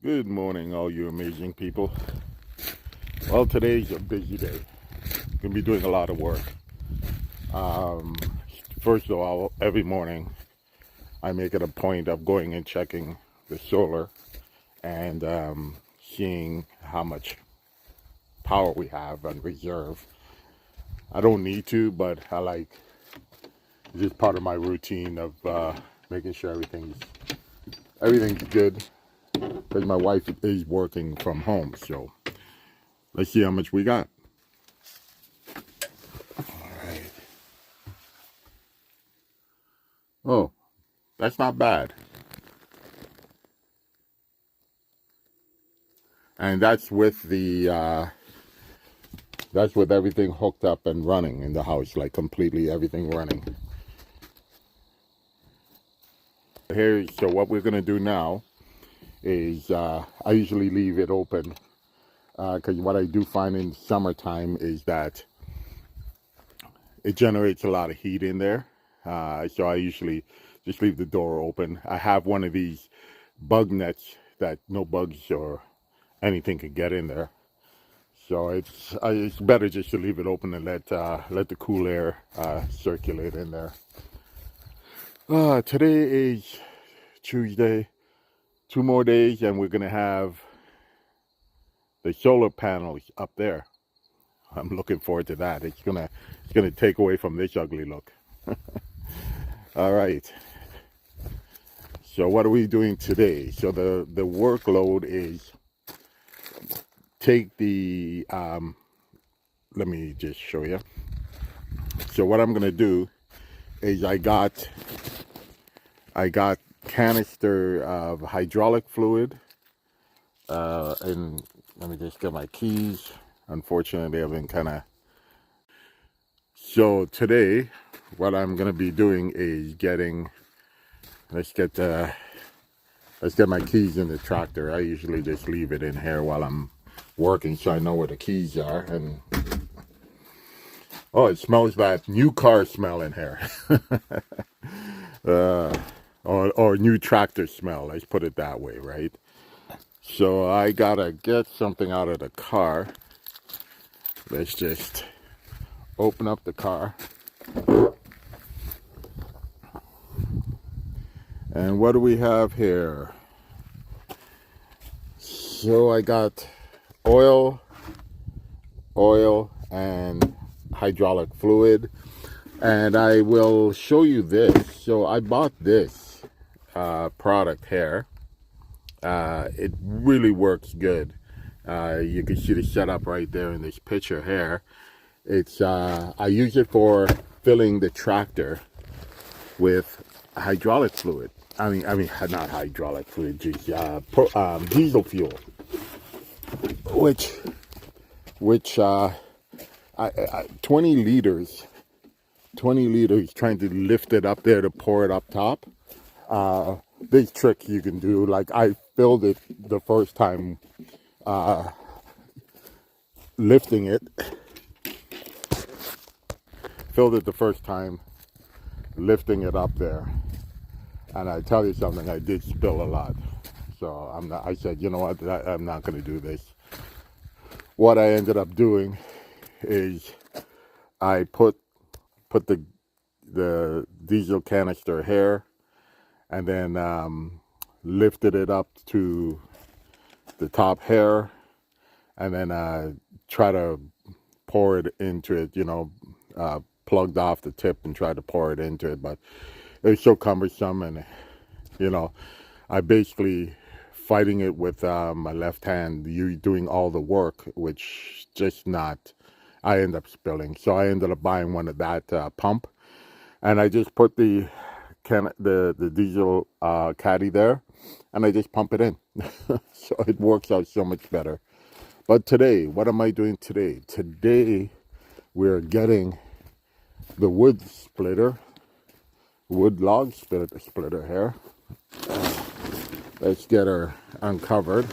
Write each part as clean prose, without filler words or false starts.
Good morning, all you amazing people. Well, today's a busy day. Gonna be doing a lot of work. Um, First of all, every morning I make it a point of going and checking the solar and seeing how much power we have on reserve. I don't need to, but I like it's just part of my routine of making sure everything's good because my wife is working from home. So let's see how much we got. All right. Oh, that's not bad. And that's with everything hooked up and running in the house, like completely everything running. So what we're gonna do now is I usually leave it open because what I do find in summertime is that it generates a lot of heat in there. So I usually just leave the door open. I have one of these bug nets that no bugs or anything can get in there. So it's better just to leave it open and let the cool air circulate in there. Today is Tuesday. 2 more days, and we're gonna have the solar panels up there. I'm looking forward to that. It's gonna take away from this ugly look. All right. So what are we doing today? So the workload is take the let me just show you. So what I'm gonna do is I got canister of hydraulic fluid and let me just get my keys. Unfortunately, I've been kind of so today what I'm gonna be doing is let's get my keys in the tractor. I usually just leave it in here while I'm working so I know where the keys are. And oh, it smells that new car smell in here. Or new tractor smell, let's put it that way, right? So I gotta get something out of the car. Let's just open up the car. And what do we have here? So I got oil, and hydraulic fluid. And I will show you this. So I bought this product here. It really works good. You can see the setup right there in this picture here. It's I use it for filling the tractor with hydraulic fluid. I mean, not hydraulic fluid, just diesel fuel, which 20 liters, trying to lift it up there to pour it up top. Big trick you can do. Like I filled it the first time, lifting it. Filled it the first time, lifting it up there. And I tell you something, I did spill a lot. So I said, you know what, I'm not going to do this. What I ended up doing is I put the diesel canister here and then lifted it up to the top here and then try to pour it into it, plugged off the tip and tried to pour it into it, but it was so cumbersome. And I basically fighting it with my left hand, you doing all the work, which just not, I end up spilling. So I ended up buying one of that pump, and I just put the diesel caddy there, and I just pump it in. So it works out so much better. But today, what am I doing today? Today, we're getting the wood log splitter here. Let's get her uncovered.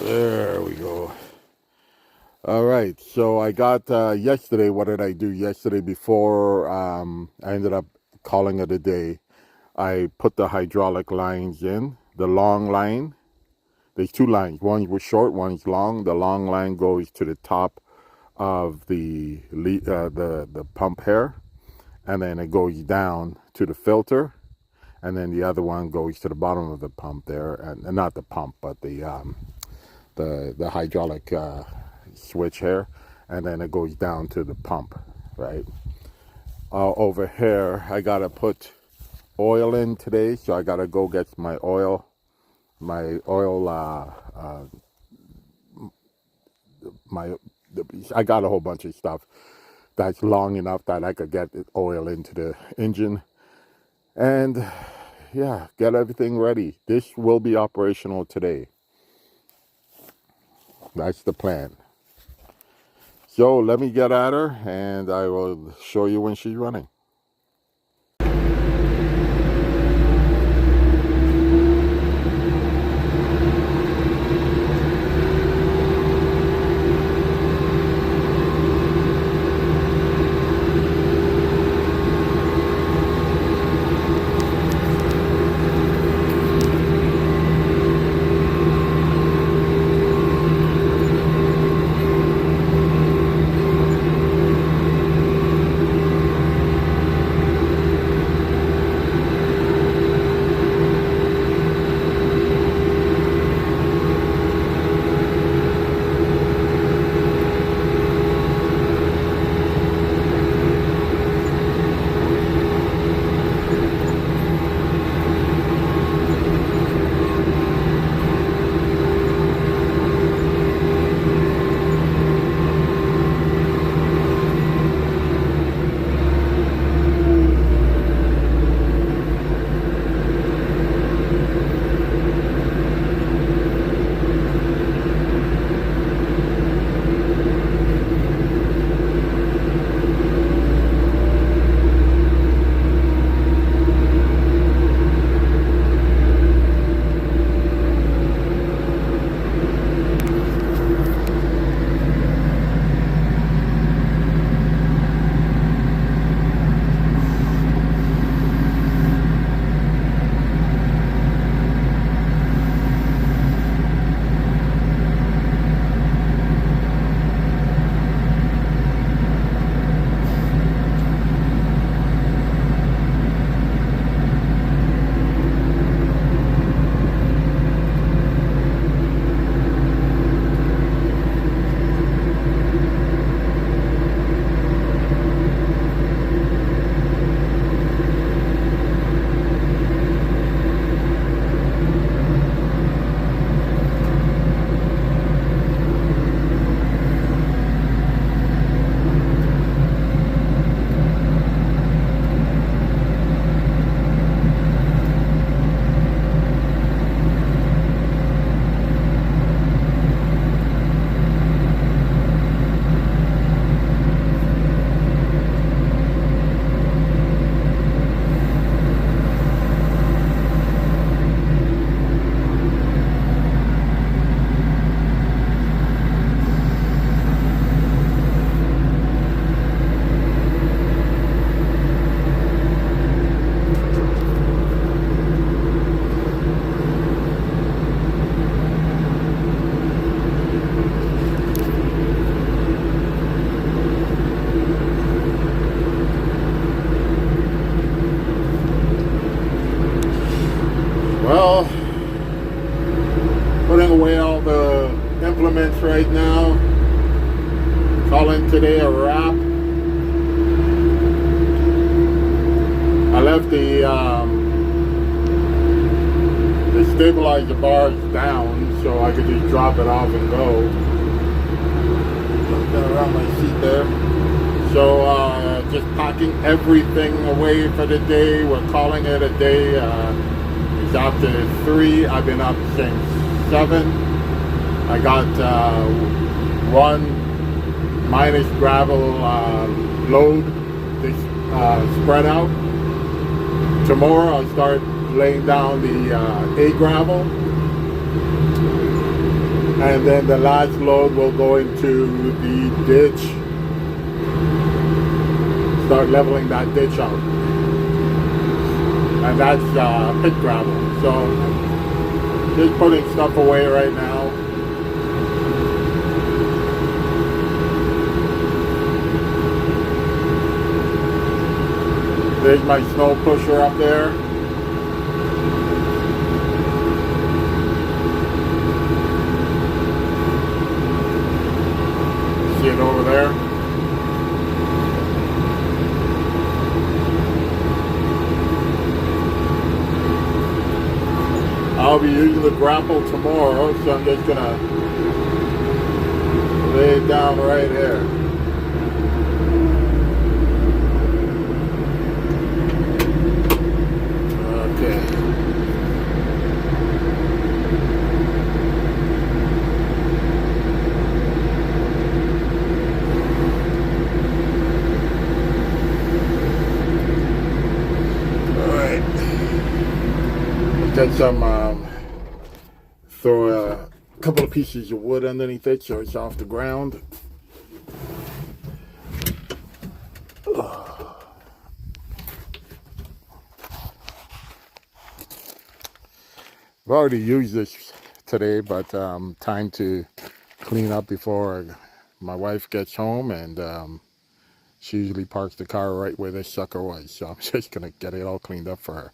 There we go. All right, so I got yesterday. What did I do yesterday before I ended up calling it a day? I put the hydraulic lines in, the long line. There's two lines. One was short, one's long. The long line goes to the top of the pump hair, and then it goes down to the filter, and then the other one goes to the bottom of the pump there, and not the pump, but the hydraulic switch here, and then it goes down to the pump, right? Over here, I gotta put oil in today, so I gotta go get my oil. I got a whole bunch of stuff that's long enough that I could get oil into the engine, and yeah, get everything ready. This will be operational today. That's the plan. So let me get at her, and I will show you when she's running. Well, putting away all the implements right now. Calling today a wrap. I left the stabilizer bars down so I could just drop it off and go. Got around my seat there. So just packing everything away for the day. We're calling it a day. It's after 3. I've been up since 7. I got one minus gravel load to spread out. Tomorrow I'll start laying down the A gravel, and then the last load will go into the ditch, start leveling that ditch out. and that's pit gravel. So just putting stuff away right now. There's my snow pusher up there. See it over there? I'll be using the grapple tomorrow, so I'm just gonna lay it down right here. Okay. All right. Get some, throw a couple of pieces of wood underneath it so it's off the ground. I've already used this today, but time to clean up before my wife gets home, and she usually parks the car right where this sucker was, so I'm just gonna get it all cleaned up for her.